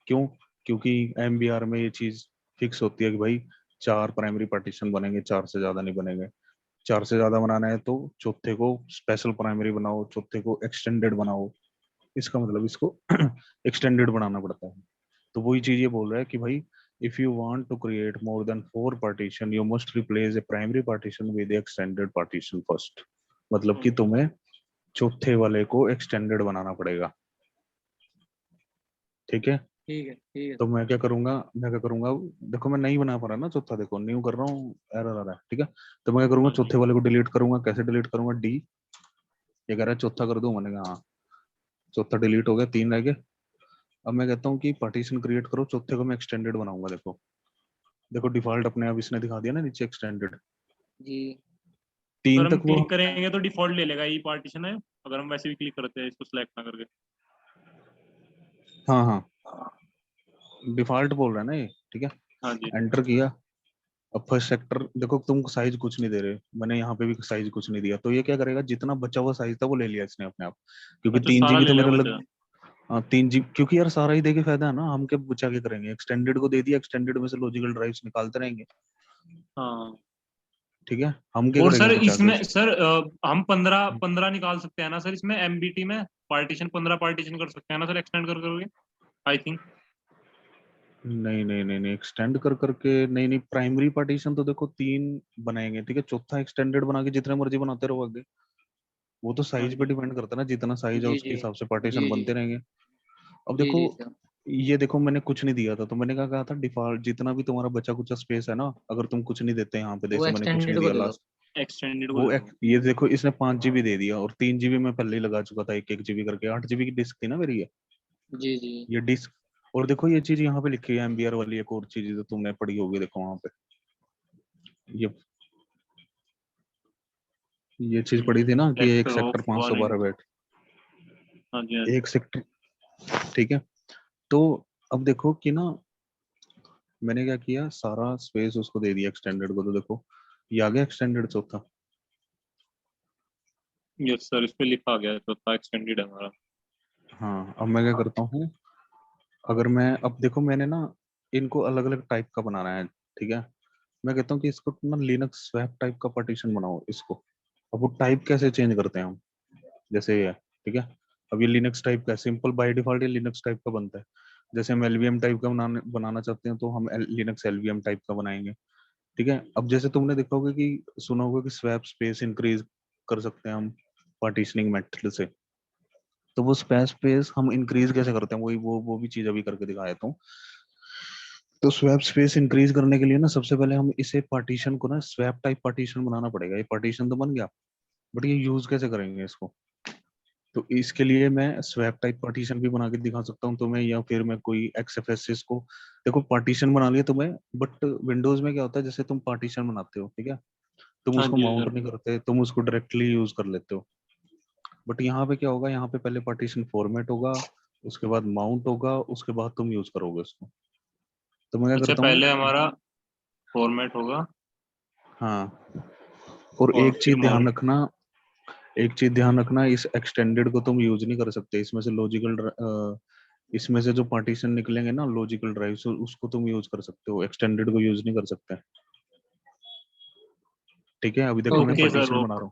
क्यों? क्योंकि एमबीआर में ये चीज फिक्स होती है कि भाई 4 प्राइमरी पार्टीशन बनेंगे, 4 से ज्यादा नहीं बनेंगे। 4 से ज्यादा बनाना है तो चौथे को स्पेशल प्राइमरी बनाओ, चौथे को एक्सटेंडेड बनाओ, इसका मतलब इसको एक्सटेंडेड बनाना पड़ता है। तो वही चीज ये बोल रहा है कि भाई if you want to create more than 4 partition you must replace a primary partition with extended partition first, मतलब कि ओके। तुम्हें चौथे वाले को एक्सटेंडेड बनाना पड़ेगा, ठीक है। ठीक है, ठीक है तो सर। मैं क्या करूंगा, देखो मैं नहीं बना पा रहा ना चौथा, देखो न्यू कर रहा हूँ एरर आ रहा है, ठीक है। तो मैं क्या करूंगा, हाँ जी। चौथे वाले को डिलीट करूंगा, कैसे डिलीट करूंगा, डी, ये कह रहा है चौथा कर दूं, मैंने कहा हाँ, चौथा डिलीट हो गया, 3 रह गए। अब मैं कहता हूँ कि पार्टीशन क्रिएट करो, चौथे को मैं एक्सटेंडेड बनाऊंगा, देखो देखो डिफॉल्ट अपने आप इसने दिखा दिया ना नीचे एक्सटेंडेड, जी 3 सर हम तक वो, क्लिक करेंगे तो डिफॉल्ट ले लेगा, ये पार्टीशन है, अगर हम वैसे भी क्लिक करते हैं इसको सिलेक्ट ना करके। हाँ हाँ डिफॉल्ट बोल रहा है ना ये, ठीक है। हाँ जी। एंटर किया, अब फर्स्ट सेक्टर देखो, तुम साइज कुछ नहीं दे रहे, मैंने यहाँ पे भी साइज कुछ नहीं दिया, तो ये क्या करेगा, जितना बचा हुआ साइज था वो ले लिया इसने अपने आप, क्योंकि अच्छा, तीन सारा जीबी ले तो लेगा मेरा बच्चा। लग, हाँ 3 GB, क्योंकि यार सारा ही देके फायदा है ना, हम क्या बचा के करेंगे, एक्सटेंडेड को दे दिया, एक्सटेंडेड में से लॉजिकल ड्राइव्स निकालते रहेंगे, हाँ। ठीक है। हम क्या और करेंगे सर बचा के इसमें उस, सर हम 15 निकाल सकते हैं ना सर, इसमें एमबीटी में पार्टीशन 15 पार्टीशन कर सकते हैं ना सर, एक्सटेंड कर करके, आई थिंक। नहीं नहीं नहीं नहीं एक्सटेंड कर करके नहीं नहीं, प्राइमरी पार्टीशन तो देखो 3 बनाएंगे, ठीक है, चौथा एक्सटेंडेड बना के जितने मर्जी बनाते रहो आगे, वो तो हाँ साइज पे जी। डिपेंड करता है ना, जितना साइज है जी उसके जी हिसाब से पार्टीशन जी जी बनते रहेंगे। अब जी देखो जी सर। ये देखो मैंने कुछ नहीं दिया था, तो मैंने क्या कहा था, डिफॉल्ट जितना भी तुम्हारा बचा कुचा स्पेस है ना, अगर तुम कुछ नहीं देते यहाँ पे, वो जैसे मैंने कुछ नहीं एक्सटेंडेड को दिया दे दो। लास्ट, एक्सटेंडेड को वो दे दो। ये देखो इसने 5 GB दे दिया, और 3 GB में पहले ही लगा चुका था, 1 1 GB करके, 8 GB की डिस्क थी ना मेरी जी जी ये डिस्क। और देखो ये चीज यहाँ पे लिखी है एमबीआर वाली, एक और चीज जो तुमने पढ़ी होगी, देखो वहां पे ये चीज पढ़ी थी ना कि एक sector sector of 512 one. Bat, हाँ जी, हाँ जी। एक सेक्टर, ठीक है। तो अब देखो कि ना मैंने क्या किया, सारा स्पेस उसको दे दिया एक्सटेंडेड को, तो देखो ये आ गया एक्सटेंडेड चौथा। यस सर, इस पे लिखा गया है चौथा एक्सटेंडेड है हमारा। हाँ अब मैं क्या करता हूँ, अगर मैं अब देखो मैंने ना इनको अलग अलग टाइप का बनाना है, ठीक है। मैं कहता हूँ कि इसको ना लिनक्स स्वैप टाइप का पार्टीशन बनाओ इसको। अब वो टाइप कैसे चेंज करते हैं हम, जैसे ये है, ठीक है। अब ये लिनक्स टाइप का सिंपल बाय डिफॉल्ट ये लिनक्स टाइप का बनता है। जैसे हम एलवीएम टाइप का बनाना चाहते हैं तो हम लिनक्स एलवीएम टाइप का बनाएंगे, ठीक है। अब जैसे तुमने देखा होगा कि सुना होगा कि स्वैप स्पेस इंक्रीज कर सकते हैं हम पार्टीशनिंग मेथड से। तो वो स्पेस हम इंक्रीज कैसे करते हैं, वही वो भी चीज अभी करके दिखा देता हूँ। तो स्वैप स्पेस इंक्रीज करने के लिए ना सबसे पहले हम इसे पार्टीशन को ना स्वैप टाइप पार्टीशन बनाना पड़ेगा। ये पार्टीशन तो बन गया, बट ये यूज कैसे करेंगे इसको। तो इसके लिए मैं स्वैप टाइप पार्टीशन भी बना के दिखा सकता हूँ तुम्हें, या फिर मैं कोई एक्सएफएस को, देखो पार्टीशन बना लिया तुम्हें, बट विंडोज में क्या होता है, जैसे तुम पार्टीशन बनाते हो, ठीक है, तुम हाँ उसको जी माउंट सर। नहीं करते, तुम उसको डायरेक्टली यूज कर लेते हो। बट यहाँ पे क्या होगा, यहाँ पे पहले पार्टीशन फॉर्मेट होगा, उसके बाद माउंट होगा, उसके बाद तुम यूज करोगे उसको। तो मैं क्या अच्छा, करता पहले हूँ, हमारा फॉर्मेट होगा हाँ, और और एक फिर चीज ध्यान माउंट। रखना, एक चीज ध्यान रखना, इस एक्सटेंडेड को तुम यूज नहीं कर सकते, इसमें से लॉजिकल, इसमें से जो पार्टीशन निकलेंगे ना लॉजिकल ड्राइव से, उसको तुम यूज कर सकते हो, एक्सटेंडेड को यूज नहीं कर सकते, ठीक है। अभी देखो मैं ओके ओके सर, पार्टीशन बना ओके। रहा हूँ,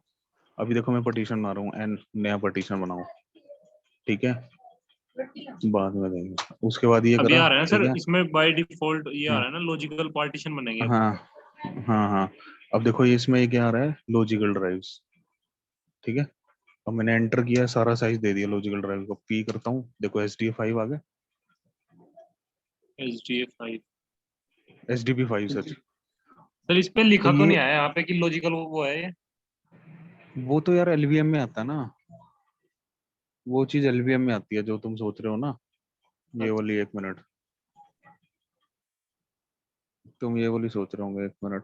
अभी देखो मैं पार्टीशन बना रहा हूँ एंड नया पार्टीशन बनाऊँ, ठीक है, बाद में देंगे। उसके बाद ये अभी करा, आ रहा है ना ठीक सर, है। इसमें बाय डिफॉल्ट ये आ हाँ रहा है ना, लॉजिकल पार्टीशन बनेंगे अब। हाँ हाँ हाँ। अब देखो ये इसमें ये क्या आ रहा है, लॉजिकल ड्राइव्स, ठीक है। अब मैंने एंटर किया, सारा साइज दे दिया लॉजिकल ड्राइव को, पी करता हूँ, देखो SDA5 आ गया, HDF5। SDB5 सच। सर इस पे तो लिखा तो ये नहीं आया यहाँ पे कि लॉजिकल वो है ये। वो तो यार एलवीएम में आता है ना, वो चीज एलवीएम में आती है जो तुम सोच रहे हो ना, ये अच्छा। वाली, एक मिनट, तुम ये वाली सोच रहे होंगे, एक मिनट,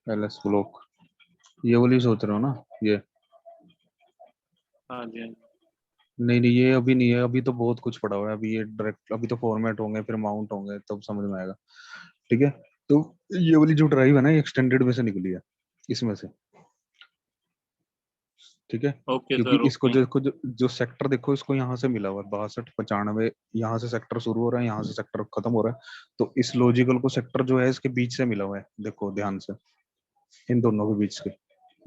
LS ब्लॉक, ये वाली सोच रहे हो ना, ये हाँ जी, हाँ जी। नहीं नहीं, ये अभी नहीं है, अभी तो बहुत कुछ पड़ा हुआ है, अभी ये डायरेक्ट, अभी तो फॉर्मेट होंगे फिर माउंट होंगे तब समझ में आएगा, ठीक है। तो ये वाली जो ड्राइव है ना, ये एक्सटेंडेड में से निकली है, इसमें से, ठीक है। ओके क्योंकि सर, इसको ओके। जो सेक्टर देखो, इसको यहाँ से मिला हुआ है 62 95, यहाँ से सेक्टर शुरू हो रहा है, यहाँ से सेक्टर खत्म हो रहा है, तो इस लॉजिकल को सेक्टर जो है इसके बीच से मिला हुआ है, देखो ध्यान से, इन दोनों के बीच के,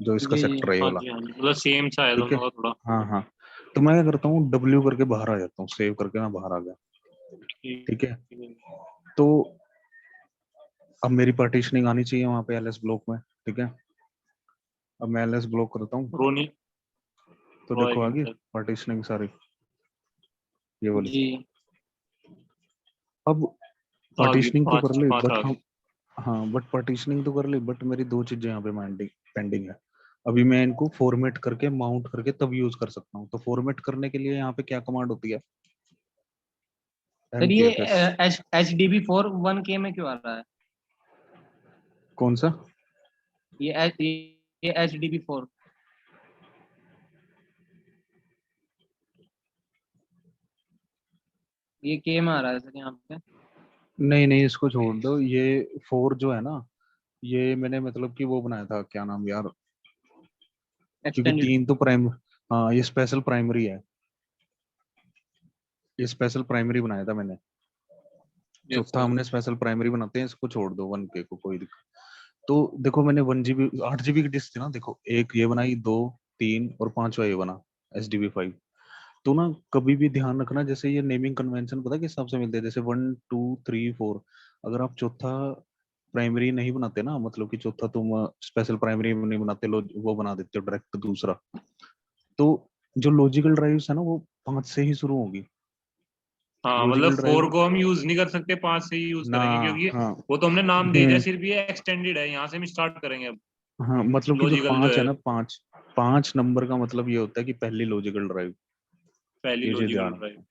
जो इसका जी जी। सेक्टर है ये हाँ वाला, जी, हाँ जी, मतलब सेम सा है ठीक है। दोनों का थोड़ा। हाँ हाँ। तो मैं क्या करता हूँ, W करके बाहर आ जाता हूँ, सेव करके मैं बाहर आ गया, ठीक ठीक है। है। तो अब मेरी पार्टीशनिंग आनी चाहिए वहां पे LS ब्लॉक में, ठीक है। अब मैं LS ब्लॉक करता हूँ, रोनी तो रो देखो एक आ मिनट गई सर। पार्टीशनिंग सारी, ये वाली। जी अब आ गई, पार्टीशनिंग तो कर पांच ली, पांच बट आ हम, गई। हाँ बट पार्टीशनिंग तो कर ली, बट मेरी दो चीजें यहाँ पे पेंडिंग है। अभी मैं इनको फॉर्मेट करके माउंट करके तब यूज कर सकता हूँ। तो फॉर्मेट करने के लिए यहाँ पे क्या कमांड होती है, सर, ये MKFS। HDB4 1K में क्यों आ रहा है? कौन सा, ये HDB4 ये K में आ रहा है सर यहाँ पे। नहीं नहीं इसको छोड़ दो, ये 4 जो है ना, ये मैंने मतलब कि वो बनाया था, क्या नाम यार, क्योंकि एक्सटेंडेड। 3 तो प्राइम, हाँ ये स्पेशल प्राइमरी है, ये स्पेशल प्राइमरी बनाया था मैंने, यस चौथा सर। हमने स्पेशल प्राइमरी बनाते हैं, इसको छोड़ दो 1K को, कोई दिक्कत। तो देखो मैंने 1 GB 8 GB की डिस्क थी ना, देखो एक ये बनाई, 2 3 और पांचवा ये बना, SDB5। तो ना कभी भी ध्यान रखना, जैसे ये नेमिंग कन्वेंशन पता है किस हिसाब से मिलते हैं, जैसे 1 2 3 4, अगर आप चौथा प्राइमरी नहीं बनाते ना, मतलब कि चौथा तुम स्पेशल प्राइमरी नहीं बनाते, वो बना देते हो डायरेक्ट दूसरा, तो जो लॉजिकल ड्राइव्स है ना वो 5 से ही शुरू होगी, हाँ, मतलब लॉजिकल 4 ड्राइव को हम यूज नहीं कर सकते, 5 से ही यूज ना, करेंगे, क्योंकि हाँ वो तो हमने नाम दे दिया सिर्फ, ये एक्सटेंडेड है, यहाँ से हम स्टार्ट करेंगे अब। हाँ, मतलब कि जो लॉजिकल जो 5 है है, ना, 5 5 नंबर का मतलब ये होता है कि पहली लॉजिकल ड्राइव, पहली ये चीज लॉजिकल ध्यान ड्राइव। रखो,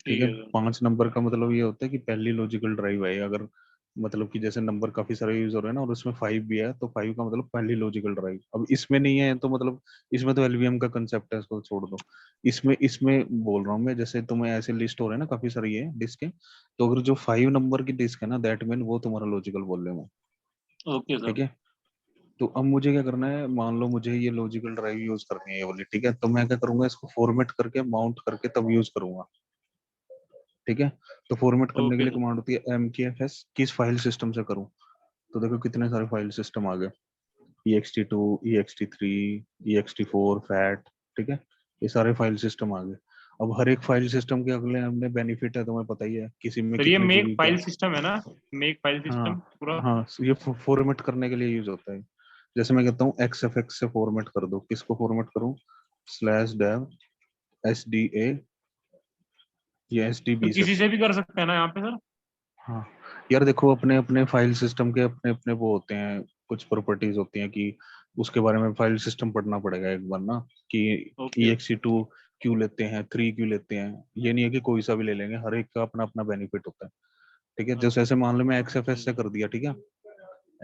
ठीक ठीक है। है सर। 5 नंबर का मतलब ये होता है कि पहली लॉजिकल ड्राइव है, अगर मतलब कि जैसे नंबर काफी सारे यूज हो रहे हैं ना, और उसमें 5 भी है, तो 5 का मतलब पहली लॉजिकल ड्राइव। अब इसमें नहीं है तो मतलब, इसमें तो एलवीएम का कंसेप्ट है, इसको छोड़ दो। इसमें बोल रहा हूँ मैं, जैसे तुम्हें ऐसे लिस्ट हो रहे हैं ना काफी सारी है डिस्क के, तो अगर जो 5 नंबर की डिस्क है ना, दैट मीन वो तुम्हारा लॉजिकल बोल रहे हो, ओके ठीक सर। है। तो अब मुझे क्या करना है, मान लो मुझे ये लॉजिकल ड्राइव यूज करनी है ये वाली, ठीक है, तो मैं क्या करूंगा, इसको फॉर्मेट करके माउंट करके तब यूज करूंगा, ठीक है। तो फॉर्मेट करने के Okay, लिए कमांड होती है mkfs, किस फाइल सिस्टम से करूं। तो देखो कितने सारे फाइल सिस्टम आ गए, ext2, ext3, ext4, fat, ठीक है, ये सारे फाइल सिस्टम आ गए। अब हर एक फाइल सिस्टम के अगले हमने बेनिफिट है, तुम्हें पता ही है, किसी में सर ये कितने मेक जीबी क्या। फाइल सिस्टम है ना, मेक फाइल हाँ सिस्टम पूरा। हाँ, ये फॉर्मेट करने के लिए यूज होता है। जैसे मैं कहता हूँ xfx से फॉर्मेट कर दो, किसको फॉर्मेट करूँ, /dev sda या तो sdb से। किसी से भी कर सकते हैं ना यहाँ पे सर? हाँ यार देखो, अपने अपने फाइल सिस्टम के अपने अपने वो होते हैं, कुछ प्रॉपर्टीज होती हैं कि उसके बारे में फाइल सिस्टम पढ़ना पड़ेगा एक बार ना, कि ओके ext2 क्यों लेते हैं, 3 क्यों लेते हैं। ये नहीं है कि कोई सा भी ले लेंगे, हर एक का अपना अपना बेनिफिट होता है, ठीक है। जैसे ऐसे मान लो मैं xfs से कर दिया, ठीक है,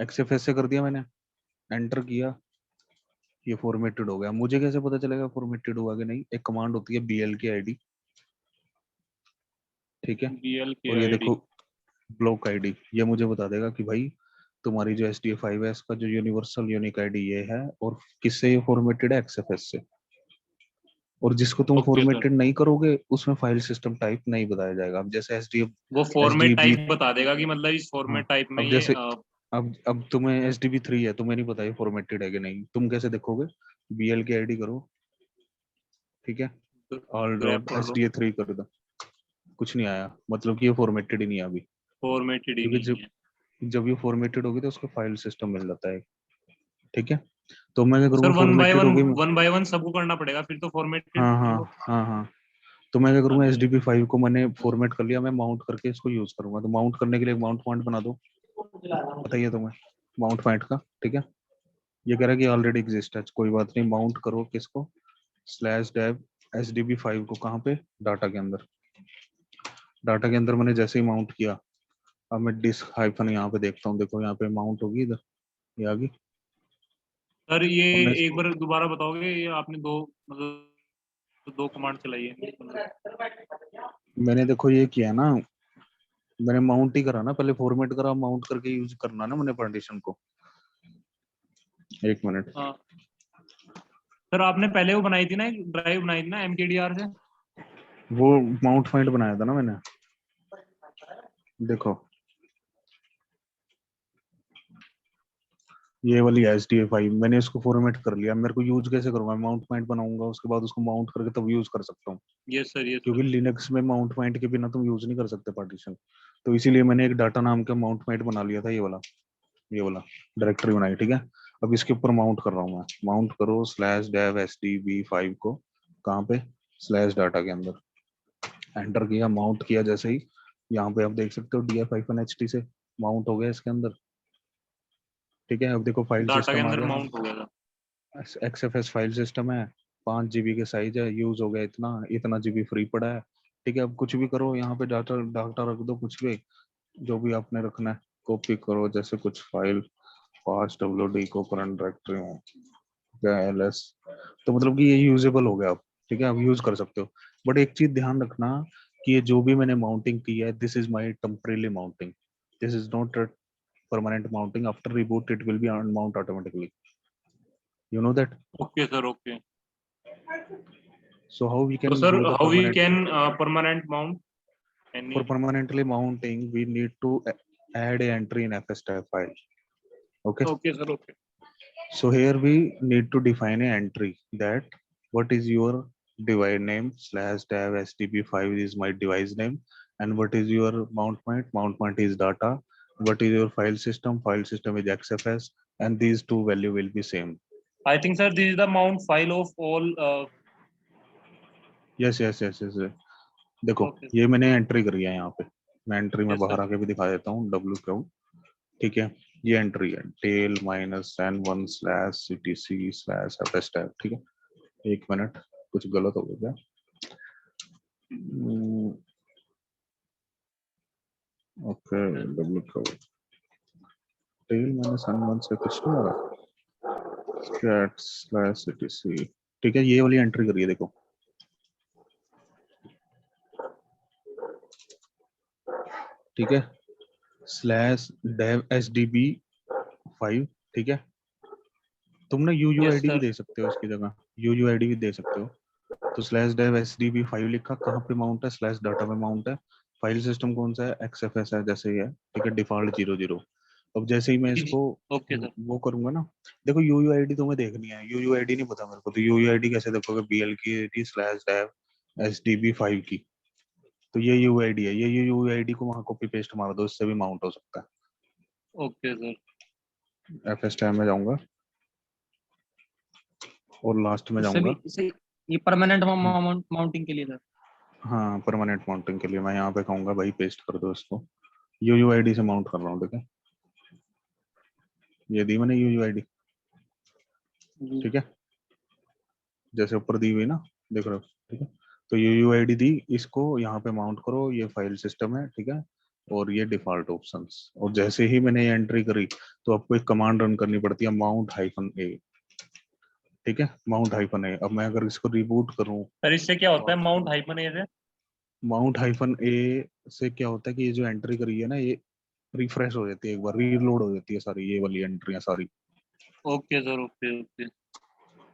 xfs से कर दिया मैंने, एंटर किया, ये फॉर्मेटेड हो गया। मुझे कैसे पता चलेगा फॉर्मेटेड हुआ कि नहीं, एक कमांड होती है bl की id, ठीक है, बीएल की और ये आईडी। देखो ब्लॉक आईडी, ये मुझे बता देगा कि भाई तुम्हारी जो SDA5 है इसका जो यूनिवर्सल यूनिक आईडी ये है, और किससे ये फॉर्मेटेड है, XFS से। और जिसको तुम ओके सर, फॉर्मेटेड नहीं करोगे उसमें फाइल सिस्टम टाइप नहीं बताया जाएगा। अब जैसे वो फॉर्मेट SDB, टाइप बता देगा कि मतलब इस हाँ, फॉर्मेट टाइप में अब ये जैसे अब तुम्हें SDB3 है, तुम्हें नहीं पता ये फॉर्मेटेड है कि नहीं, तुम कैसे देखोगे, BL की आईडी करो, ठीक है, ऑल ग्रैब डॉट कर लो। SDA3 कर दो, कुछ नहीं आया, मतलब कि ये फॉर्मेटेड ही नहीं है अभी। फॉर्मेटेड ही क्योंकि नहीं है। जब ये फॉर्मेटेड होगी तो उसको फाइल सिस्टम मिल जाता है, ठीक है। तो मैं क्या सर करूँगा, फॉर्मेटेड होगी, वन बाय वन सबको करना पड़ेगा फिर तो फॉर्मेटेड हाँ हाँ को। हाँ हाँ, तो मैं क्या करूँगा, SDB5 को मैंने फॉर्मेट कर लिया, मैं माउंट करके इसको यूज करूंगा। तो माउंट करने के लिए माउंट पॉइंट बना दो, बताइए तुम्हें माउंट पॉइंट का, ठीक है। ये कह रहा है कि ऑलरेडी एग्जिस्ट है, कोई बात नहीं, माउंट करो किसको, /dev SDB5 को, कहाँ पे, डाटा के अंदर। डाटा के अंदर मैंने जैसे ही माउंट किया, अब मैं डिस्क हाइफन यहाँ पे देखता हूँ, देखो यहाँ पे माउंट होगी इधर, ये आ गई। सर ये अब मैं एक इसको, बार दोबारा बताओगे, ये आपने दो मतलब दो कमांड चलाई है। मैंने देखो ये किया ना, मैंने माउंट ही करा ना, पहले फॉर्मेट करा, माउंट करके यूज करना ना मैंने पार्टीशन को। एक मिनट, हाँ सर, आपने पहले वो बनाई थी ना, एक ड्राइव बनाई थी ना MKDR से। वो माउंट पॉइंट बनाया था ना मैंने, देखो ये वाली SDA5 मैंने इसको फॉर्मेट कर लिया। मेरे को यूज कैसे करूंगा, माउंट पॉइंट बनाऊंगा, उसके बाद उसको माउंट करके तब यूज कर सकता हूँ, यस सर, यस क्योंकि सर। लिनक्स में माउंट पॉइंट के बिना तुम यूज नहीं कर सकते पार्टीशन। तो इसीलिए मैंने एक डाटा नाम का माउंट पॉइंट बना लिया था, ये वाला डायरेक्टरी बनाई, ठीक है। अब इसके ऊपर माउंट कर रहा हूँ मैं, माउंट करो /dev SDB5 को, कहाँ पे, /डाटा के अंदर, एंटर किया, माउंट किया। जैसे ही यहाँ पे आप देख सकते हो df-ht से माउंट हो गया इसके अंदर, ठीक है। अब देखो फाइल डाटा के सिस्टम आ अंदर गया, माउंट हो गया था। XFS फाइल सिस्टम है, 5 GB के साइज है, यूज हो गया इतना इतना GB फ्री पड़ा है, ठीक है। अब कुछ भी करो यहाँ पे, डाटा डाटा रख दो, कुछ भी जो भी आपने रखना है, कॉपी करो, जैसे कुछ फाइल फास्ट WD को करंट डायरेक्टरी में क्या LS, तो मतलब कि ये यूजेबल हो गया अब, ठीक है, अब यूज कर सकते हो। बट एक चीज ध्यान रखना कि ये जो भी मैंने माउंटिंग की है, this is my temporary mounting, this is not permanent mounting. After reboot it will be unmount automatically, you know that. Okay sir, okay. So how we तो can sir do the how we permanent, can permanent mount any? for permanently mounting we need to add a entry in fstab file, okay. Okay sir, okay. So here we need to define a entry that what is your device name, /dev SDB5 is my device name, and what is your mount point is data, what is your file system is XFS, and these two value will be same. I think sir this is the mount file of all. yes yes yes yes yes. देखो okay ये मैंने entry करी है यहाँ पे, मैं entry में yes बाहर सर। आके भी दिखा देता हूँ, w ठीक है। ये एंट्री है टेल -n1/ctc/fstab, ठीक है। एक मिनट, कुछ गलत हो गया क्या, ओके, w टेल -n1 से कुछ नहीं आ रहा, cat/ctc, ठीक है। ये वाली एंट्री करिए, देखो ठीक है, /dev SDB5, ठीक है। तुम ना यस UUID भी सर। दे सकते हो इसकी जगह, UUID भी दे सकते हो। तो /dev SDB5 लिखा, कहाँ पे माउंट है, /data पे माउंट है, फाइल सिस्टम कौन सा है, XFS है जैसे ही है, ठीक है, डिफॉल्ट 00। अब जैसे ही मैं जी, जी। इसको ओके सर। वो करूंगा ना, देखो UUID तुम्हें देखनी है, UUID नहीं पता मेरे को, तो UUID कैसे देखोगे, BLK/SDB5 की, तो ये UUID है, ये UUID को वहां कॉपी पेस्ट मार दो, इससे भी माउंट हो सकता है। Okay sir. FS टैब में जाऊंगा और लास्ट में इससे भी जाऊंगा। इससे ये परमानेंट माउंटिंग के लिए सर। हाँ, परमानेंट माउंटिंग के लिए मैं यहाँ पे कहूंगा भाई पेस्ट कर दो इसको, UUID से माउंट कर रहा हूँ, ठीक है, ये दी मैंने UUID, ठीक है, जैसे ऊपर दी हुई ना, देख रहे हो, ठीक है, तो UUID दी, इसको यहाँ पे माउंट करो, ये फाइल सिस्टम है, ठीक है, और ये डिफॉल्ट ऑप्शंस, और जैसे ही मैंने ये एंट्री करी तो आपको एक कमांड रन करनी पड़ती है, mount-a, ठीक है, mount-a। अब मैं अगर इसको रिबूट करूँ, सर इससे क्या होता है माउंट हाइफन ए से? mount-a से क्या होता है कि ये जो एंट्री करी है ना, ये रिफ्रेश हो जाती है, एक बार रीलोड हो जाती है सारी ये वाली एंट्रियां सारी, ओके सर, ओके ओके।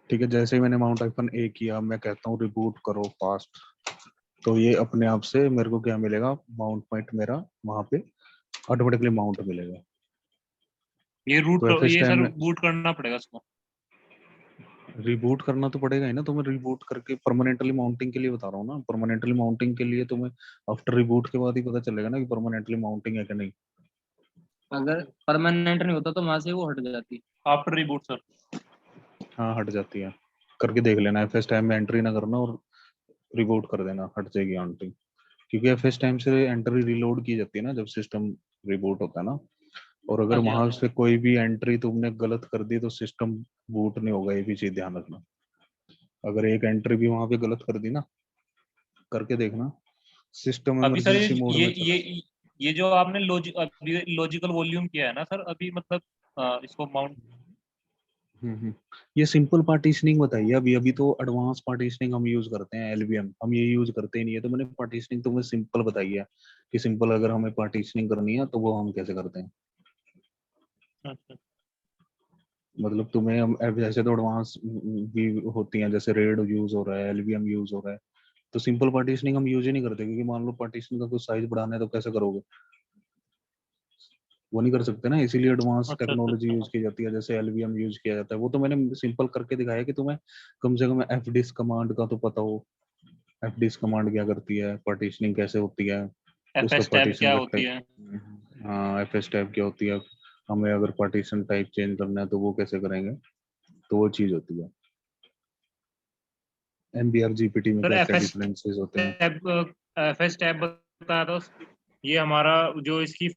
ठीक है। जैसे ही मैंने mount-a किया, मैं कहता हूँ रिबूट करो फास्ट, तो ये अपने आप से मेरे को क्या मिलेगा, माउंट पॉइंट मेरा वहां पे ऑटोमेटिकली माउंट मिलेगा। ये तो FS ये टाइम सर में बूट करना पड़ेगा इसको? रिबूट करना तो पड़ेगा ही ना, तुम्हें रिबूट करके परमानेंटली माउंटिंग के लिए बता रहा हूँ ना, परमानेंटली माउंटिंग के लिए तुम्हें आफ्टर रिबूट के बाद ही पता चलेगा ना कि परमानेंटली माउंटिंग है कि नहीं। अगर परमानेंट नहीं होता तो वहां से वो हट जाती। After reboot sir? हाँ, हट जाती है, करके देख लेना, FS टाइम में एंट्री ना करना और रिबूट कर देना, हट जाएगी माउंटिंग, क्योंकि FS टाइम से एंट्री रिलोड की जाती है ना जब सिस्टम रिबूट होता है ना, और अगर हाँ जी, हाँ वहां जी। से कोई भी एंट्री तुमने गलत कर दी तो सिस्टम बूट नहीं होगा, ये भी चीज ध्यान रखना। अगर एक एंट्री भी वहां पे गलत कर दी ना, करके देखना, सिस्टम अभी सर इमरजेंसी मोड में चला। ये जो आपने लॉजिकल वॉल्यूम किया है ना सर अभी, मतलब इसको माउंट। ये सिंपल पार्टीशनिंग बताइए, अभी अभी तो एडवांस पार्टीशनिंग हम यूज करते हैं, LVM हम ये यूज करते ही नहीं है, तो मैंने पार्टीशनिंग तुम्हें सिंपल बताई है कि सिंपल अगर हमें पार्टीशनिंग करनी है तो वो हम कैसे करते हैं। अच्छा। मतलब तुम्हें हम जैसे तो एडवांस भी होती हैं, जैसे रेड यूज हो रहा है, LVM यूज हो रहा है, तो सिंपल पार्टीशनिंग हम यूज ही नहीं करते, क्योंकि मान लो पार्टीशन का कुछ साइज बढ़ाना है तो कैसे करोगे, वो नहीं कर सकते ना, इसीलिए एडवांस अच्छा अच्छा टेक्नोलॉजी यूज अच्छा। की जाती है, जैसे LVM यूज किया जाता है, वो तो मैंने सिंपल करके दिखाया कि तुम्हें कम से कम FDIS कमांड का तो पता हो, FDIS कमांड क्या करती है, पार्टीशनिंग कैसे होती है, उसका FS टैब पार्टीशन क्या का होती टाइप, है? हाँ FS टाइप क्या होती है, हमें अगर पार्टीशन टाइप चेंज करना है तो वो कैसे करेंगे, तो वो चीज होती है। MBR GPT में सर क्या क्या FS डिफरेंसेस होते हैं। टैब, FS टैब बताया था ये हमारा जो इसकी